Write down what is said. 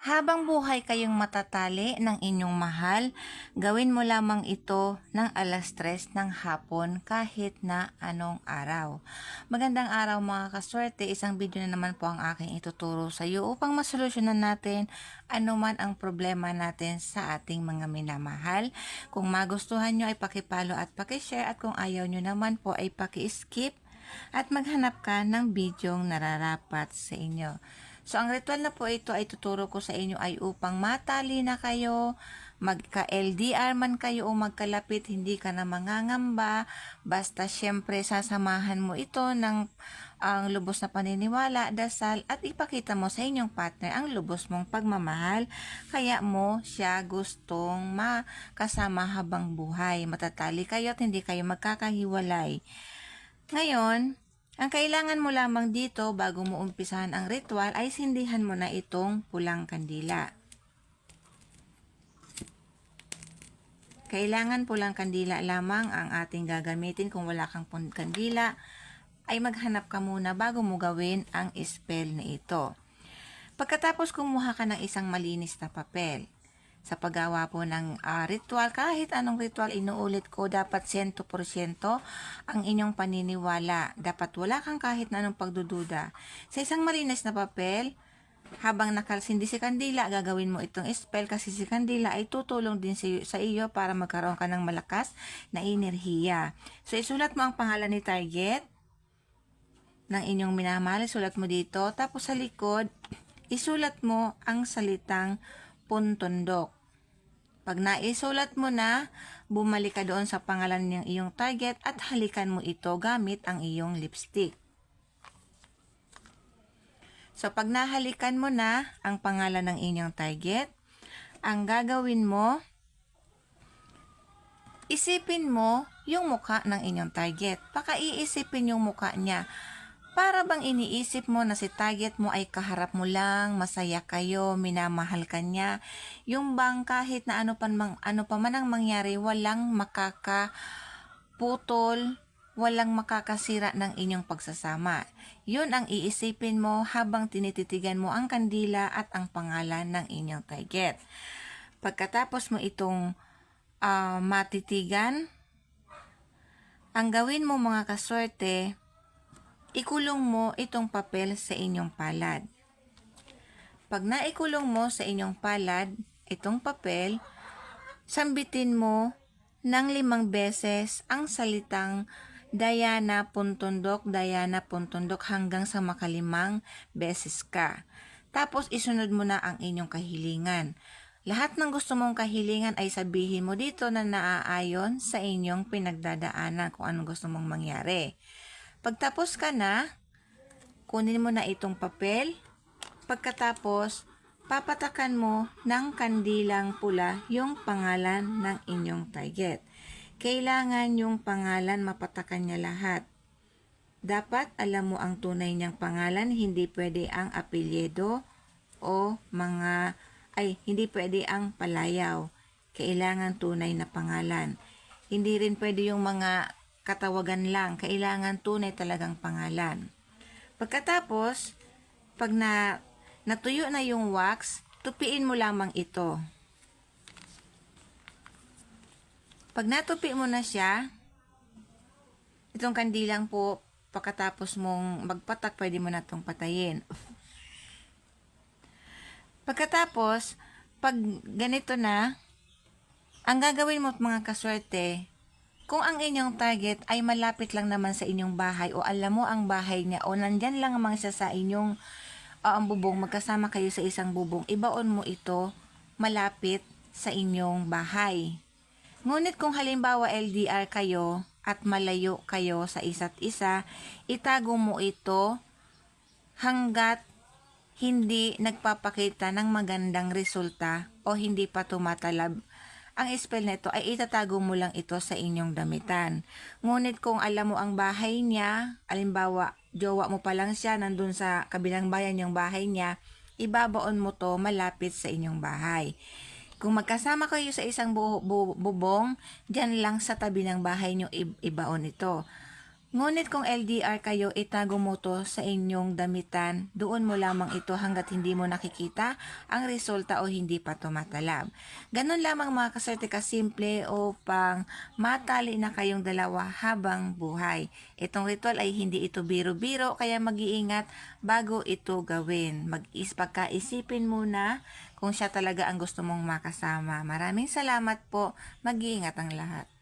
Habang buhay kayong matatali ng inyong mahal, gawin mo lamang ito ng 3:00 ng hapon kahit na anong araw. Magandang araw mga kaswerte, isang video na naman po ang aking ituturo sa iyo upang masolusyonan natin anuman ang problema natin sa ating mga minamahal. Kung magustuhan nyo ay pakipalo at pakishare, at kung ayaw nyo naman po ay paki-skip at maghanap ka ng bidyong nararapat sa inyo. So, ang ritual na po ito ay tuturo ko sa inyo ay upang matali na kayo, magka-LDR man kayo o magkalapit, hindi ka na mangangamba, basta syempre sasamahan mo ito ng ang lubos na paniniwala, dasal, at ipakita mo sa inyong partner ang lubos mong pagmamahal, kaya mo siya gustong makasama habang buhay. Matatali kayo at hindi kayo magkakahiwalay. Ngayon, ang kailangan mo lamang dito bago mo umpisahan ang ritual ay sindihan mo na itong pulang kandila. Kailangan pulang kandila lamang ang ating gagamitin. Kung wala kang kandila, ay maghanap ka muna bago mo gawin ang spell na ito. Pagkatapos kumuha ka ng isang malinis na papel. Sa paggawa po ng ritual, kahit anong ritual, inuulit ko, dapat 100% ang inyong paniniwala. Dapat wala kang kahit na anong pagdududa. Sa isang malinis na papel, habang nakalsindi si kandila, gagawin mo itong spell kasi si kandila ay tutulong din sa iyo para magkaroon ka ng malakas na enerhiya. So, isulat mo ang pangalan ni target ng inyong minamahal. Isulat mo dito. Tapos sa likod, isulat mo ang salitang puntundok. Pag naisulat mo na, bumalik ka doon sa pangalan ng iyong target at halikan mo ito gamit ang iyong lipstick. So, pag nahalikan mo na ang pangalan ng inyong target, ang gagawin mo, isipin mo yung mukha ng inyong target. Pakaiisipin yung mukha niya. Para bang iniisip mo na si target mo ay kaharap mo lang, masaya kayo, minamahal ka niya. Yung bang kahit na ano pa man ang mangyari, walang makakaputol, walang makakasira ng inyong pagsasama. Yun ang iisipin mo habang tinititigan mo ang kandila at ang pangalan ng inyong target. Pagkatapos mo itong matitigan, ang gawin mo mga kaswerte, ikulong mo itong papel sa inyong palad. Pag naikulong mo sa inyong palad itong papel, sambitin mo ng 5 beses ang salitang Diana Puntundok, Diana Puntundok hanggang sa makalimang beses ka. Tapos isunod mo na ang inyong kahilingan. Lahat ng gusto mong kahilingan ay sabihin mo dito na naaayon sa inyong pinagdadaanan kung anong gusto mong mangyari. Pagtapos ka na, kunin mo na itong papel. Pagkatapos, papatakan mo ng kandilang pula yung pangalan ng inyong target. Kailangan yung pangalan mapatakan niya lahat. Dapat alam mo ang tunay niyang pangalan, hindi pwede ang apelyido o hindi pwede ang palayaw. Kailangan tunay na pangalan. Hindi rin pwede yung mga katawagan lang, kailangan tunay talagang pangalan. Pagkatapos, pag natuyo na yung wax, tupiin mo lamang ito. Pag natupi mo na siya, itong kandilang po, pagkatapos mong magpatak, pwede mo na itong patayin. Pagkatapos, pag ganito na, ang gagawin mo mga kaswerte, kung ang inyong target ay malapit lang naman sa inyong bahay o alam mo ang bahay niya o nandyan lang ang mga isa sa inyong ang bubong, magkasama kayo sa isang bubong, ibaon mo ito malapit sa inyong bahay. Ngunit kung halimbawa LDR kayo at malayo kayo sa isa't isa, itago mo ito hanggat hindi nagpapakita ng magandang resulta o hindi pa tumatalab ang spell na ito, ay itatago mo lang ito sa inyong damitan. Ngunit kung alam mo ang bahay niya, alimbawa, jowa mo pa lang siya, nandun sa kabilang bayan yung bahay niya, ibabaon mo to malapit sa inyong bahay. Kung magkasama kayo sa isang bubong, dyan lang sa tabi ng bahay nyo ibaon ito. Ngunit kung LDR kayo, itago mo to sa inyong damitan. Doon mo lamang ito hanggat hindi mo nakikita ang resulta o hindi pa tumatalab. Ganun lamang mga kaswerte kasimple upang matali na kayong dalawa habang buhay. Itong ritual ay hindi ito biro-biro, kaya mag-iingat bago ito gawin. Pagkaisipin muna kung siya talaga ang gusto mong makasama. Maraming salamat po. Mag-iingat ang lahat.